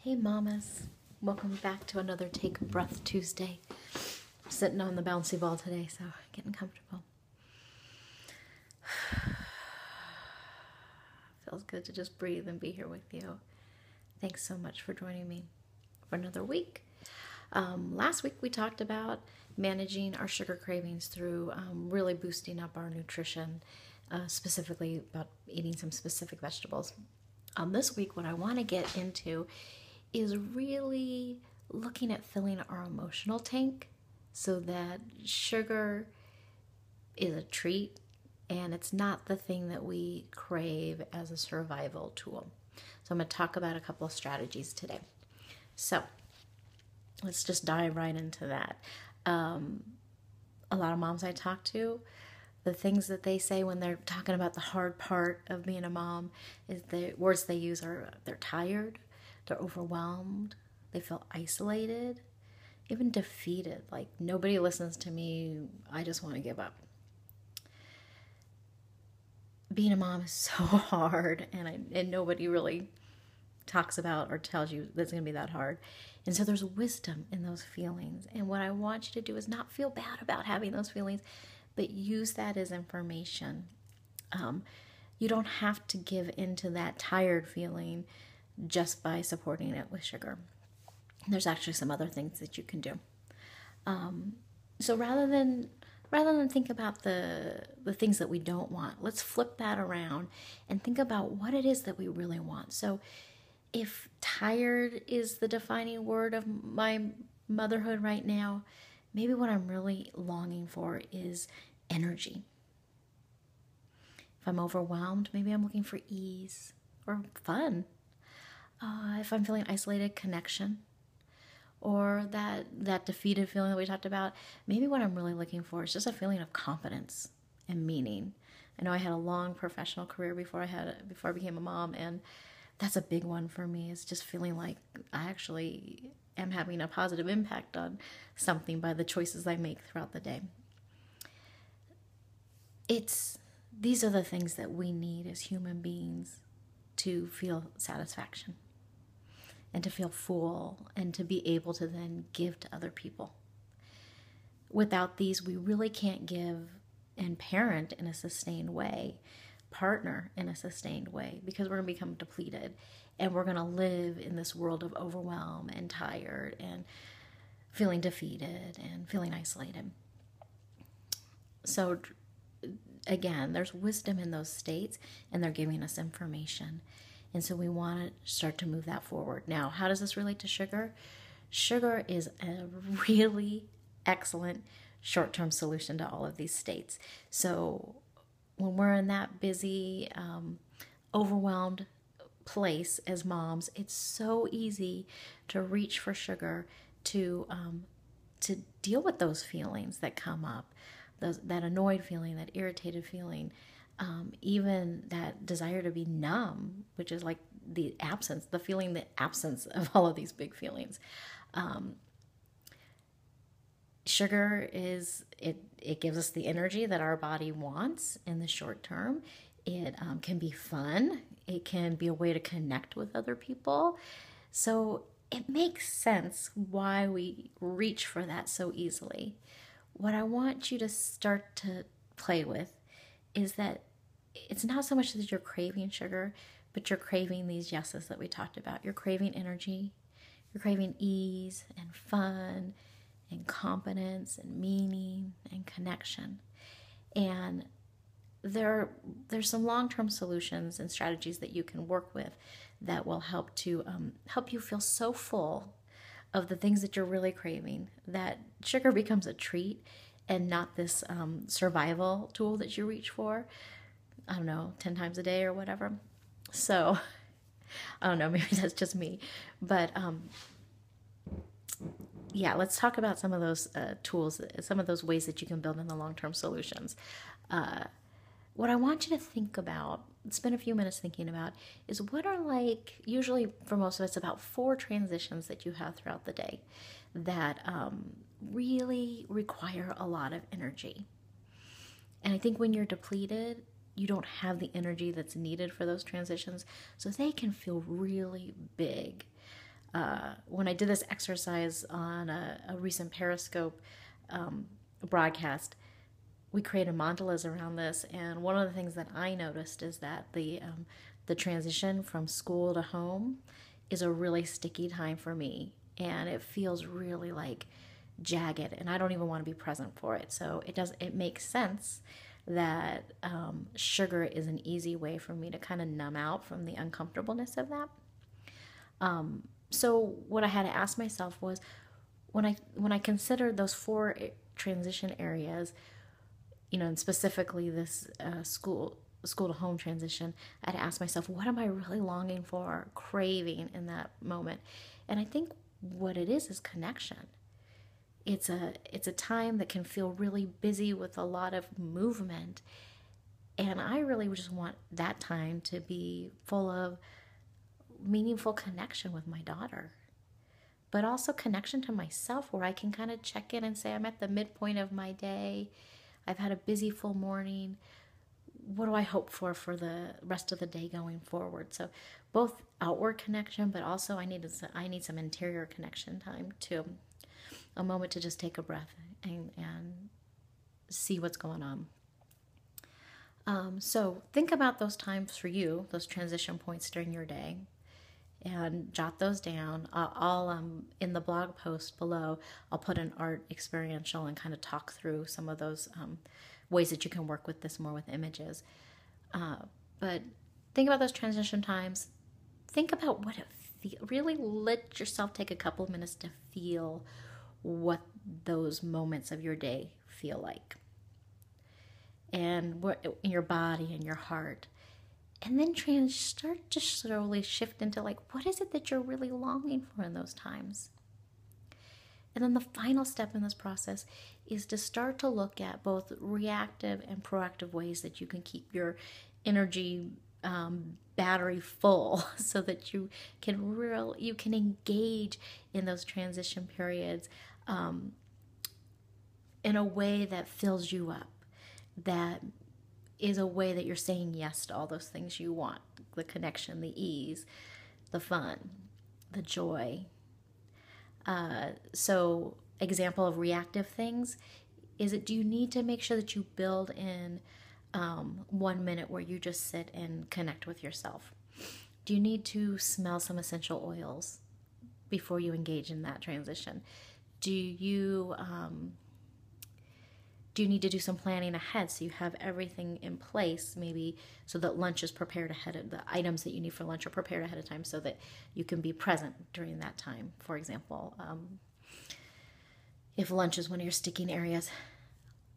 Hey mamas, welcome back to another Take a Breath Tuesday. I'm sitting on the bouncy ball today, so getting comfortable. Feels good to just breathe and be here with you. Thanks so much for joining me for another week. Last week we talked about managing our sugar cravings through really boosting up our nutrition, specifically about eating some specific vegetables. This week what I want to get into is really looking at filling our emotional tank so that sugar is a treat and it's not the thing that we crave as a survival tool. So I'm going to talk about a couple of strategies today. So let's just dive right into that. A lot of moms I talk to, the things that they say when they're talking about the hard part of being a mom is the words they use are they're tired, they're overwhelmed, they feel isolated, even defeated. Like, nobody listens to me, I just want to give up. Being a mom is so hard, and nobody really talks about or tells you that it's going to be that hard. And so there's wisdom in those feelings. And what I want you to do is not feel bad about having those feelings, but use that as information. You don't have to give into that tired feeling just by supporting it with sugar. There's actually some other things that you can do. So rather than think about the things that we don't want, let's flip that around and think about what it is that we really want. So if tired is the defining word of my motherhood right now, maybe what I'm really longing for is energy. If I'm overwhelmed, maybe I'm looking for ease or fun. If I'm feeling isolated, connection. Or that defeated feeling that we talked about, maybe what I'm really looking for is just a feeling of confidence and meaning. I know I had a long professional career before I became a mom, and that's a big one for me, is just feeling like I actually am having a positive impact on something by the choices I make throughout the day. These are the things that we need as human beings to feel satisfaction and to feel full and to be able to then give to other people. Without these, we really can't give and parent in a sustained way, partner in a sustained way, because we're going to become depleted and we're going to live in this world of overwhelm and tired and feeling defeated and feeling isolated. So again, there's wisdom in those states, and they're giving us information. And so we want to start to move that forward. Now, how does this relate to sugar? Sugar is a really excellent short-term solution to all of these states. So when we're in that busy, overwhelmed place as moms, it's so easy to reach for sugar to deal with those feelings that come up, that annoyed feeling, that irritated feeling, even that desire to be numb, which is like the absence of all of these big feelings. Sugar it gives us the energy that our body wants in the short term. It can be fun. It can be a way to connect with other people. So it makes sense why we reach for that so easily. What I want you to start to play with is that it's not so much that you're craving sugar, but you're craving these yeses that we talked about. You're craving energy, you're craving ease and fun and competence and meaning and connection. And there's some long-term solutions and strategies that you can work with that will help you feel so full of the things that you're really craving that sugar becomes a treat and not this survival tool that you reach for, 10 times a day or whatever. So, I don't know, maybe that's just me. But yeah, let's talk about some of those tools, some of those ways that you can build in the long-term solutions. What I want you to think about, spend a few minutes thinking about, is what are, like, usually for most of us, about 4 transitions that you have throughout the day that really require a lot of energy. And I think when you're depleted, you don't have the energy that's needed for those transitions, so they can feel really big. When I did this exercise on a recent Periscope broadcast, we created mandalas around this, and one of the things that I noticed is that the transition from school to home is a really sticky time for me, and it feels really like jagged, and I don't even want to be present for it. So it makes sense that sugar is an easy way for me to kind of numb out from the uncomfortableness of that. So what I had to ask myself was, when I considered those four transition areas, and specifically this school to home transition, I had to ask myself, what am I really longing for, craving in that moment? And I think what it is connection. It's a time that can feel really busy with a lot of movement, and I really just want that time to be full of meaningful connection with my daughter, but also connection to myself, where I can kind of check in and say, I'm at the midpoint of my day. I've had a busy full morning. What do I hope for the rest of the day going forward? So both outward connection, but also I need some interior connection time too. A moment to just take a breath and see what's going on. So think about those times for you, those transition points during your day, and jot those down. I'll in the blog post below, I'll put an art experiential and kind of talk through some of those ways that you can work with this more with images. But think about those transition times. Think about what it feels. Really let yourself take a couple of minutes to feel what those moments of your day feel like, and what in your body and your heart. And then start to slowly shift into, like, what is it that you're really longing for in those times? And then the final step in this process is to start to look at both reactive and proactive ways that you can keep your energy battery full, so that you can engage in those transition periods in a way that fills you up, that is a way that you're saying yes to all those things you want: the connection, the ease, the fun, the joy. So example of reactive things is, do you need to make sure that you build in 1 minute where you just sit and connect with yourself? Do you need to smell some essential oils before you engage in that transition? Do you need to do some planning ahead, so you have everything in place, maybe so that lunch is prepared ahead of the items that you need for lunch are prepared ahead of time, so that you can be present during that time? For example, if lunch is one of your sticking areas.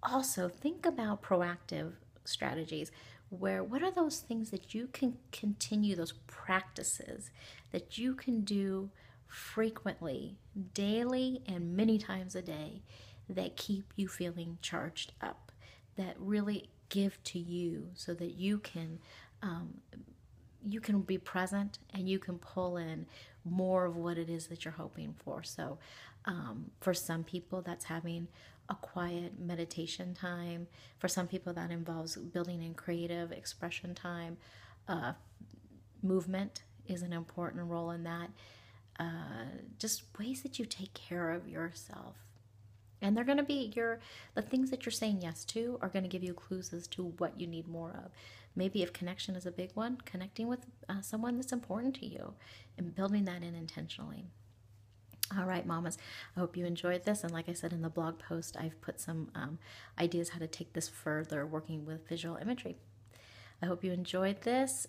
Also, think about proactive strategies, where what are those things that you can continue, those practices that you can do frequently, daily, and many times a day, that keep you feeling charged up, that really give to you, so that you can be present and you can pull in more of what it is that you're hoping for. So for some people, that's having a quiet meditation time. For some people, that involves building in creative expression time. Movement is an important role in that. Just ways that you take care of yourself. And they're going to be the things that you're saying yes to are going to give you clues as to what you need more of. Maybe if connection is a big one, connecting with someone that's important to you and building that in intentionally. All right, mamas, I hope you enjoyed this. And like I said in the blog post, I've put some ideas how to take this further, working with visual imagery. I hope you enjoyed this.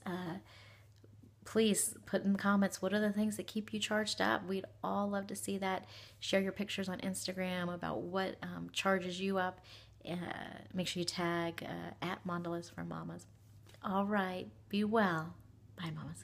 Please put in the comments, what are the things that keep you charged up? We'd all love to see that. Share your pictures on Instagram about what charges you up. Make sure you tag at Mandalas for Mamas. All right, be well. Bye, mamas.